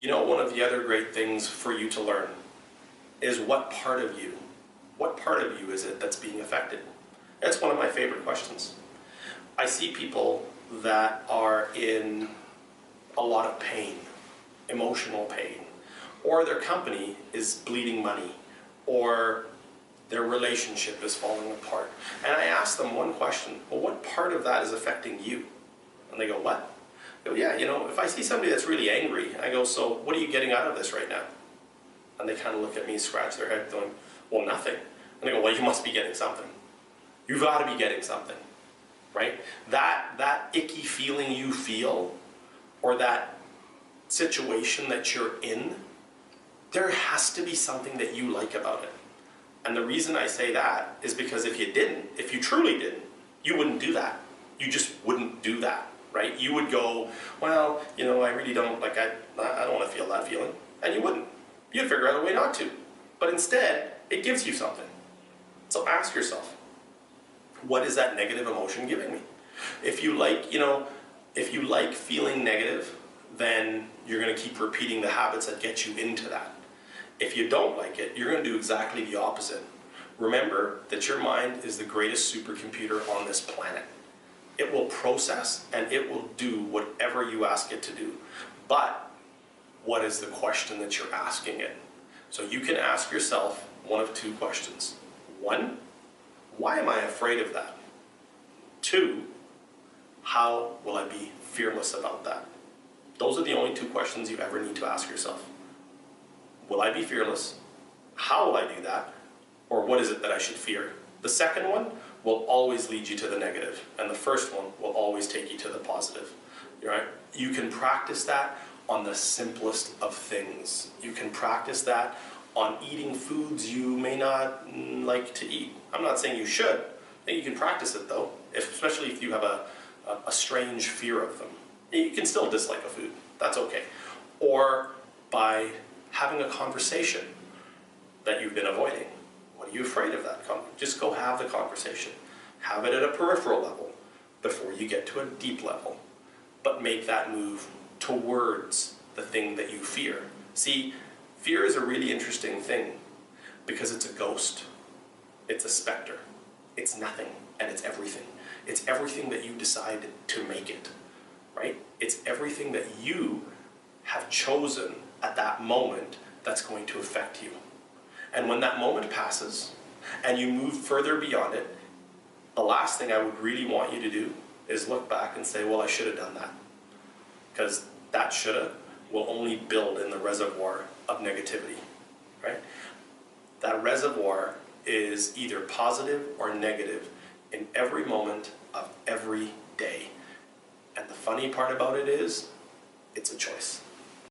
You know, one of the other great things for you to learn is what part of you is it that's being affected? That's one of my favorite questions. I see people that are in a lot of pain, emotional pain, or their company is bleeding money, or their relationship is falling apart. And I ask them one question, well, what part of that is affecting you? And they go, what? I go, yeah, you know, if I see somebody that's really angry, I go, so what are you getting out of this right now? And they kind of look at me, scratch their head, going, well, nothing. And I go, well, you must be getting something. You've got to be getting something, right? That icky feeling you feel, or that situation that you're in, there has to be something that you like about it. And the reason I say that is because if you truly didn't, you wouldn't do that. You just wouldn't do that, right? You would go, well, you know, I really don't, like, I don't want to feel that feeling. And you wouldn't. You'd figure out a way not to. But instead, it gives you something. So ask yourself, what is that negative emotion giving me? If you like, you know, if you like feeling negative, then you're going to keep repeating the habits that get you into that. If you don't like it, you're going to do exactly the opposite. Remember that your mind is the greatest supercomputer on this planet. It will process and it will do whatever you ask it to do. But what is the question that you're asking it? So you can ask yourself one of two questions. One, why am I afraid of that? Two, how will I be fearless about that? Those are the only two questions you ever need to ask yourself. Will I be fearless? How will I do that? Or what is it that I should fear? The second one will always lead you to the negative, and the first one will always take you to the positive. Right? You can practice that on the simplest of things. You can practice that on eating foods you may not like to eat. I'm not saying you should. I think you can practice it though, especially if you have a strange fear of them. You can still dislike a food. That's okay. Or by having a conversation that you've been avoiding. What are you afraid of that? Just go have the conversation. Have it at a peripheral level before you get to a deep level. But make that move towards the thing that you fear. See, fear is a really interesting thing because it's a ghost. It's a specter. It's nothing and it's everything. It's everything that you decide to make it, right? It's everything that you have chosen at that moment that's going to affect you. And when that moment passes and you move further beyond it, the last thing I would really want you to do is look back and say, well, I should have done that. Because that shoulda will only build in the reservoir of negativity, right? That reservoir is either positive or negative in every moment of every day. And the funny part about it is, it's a choice.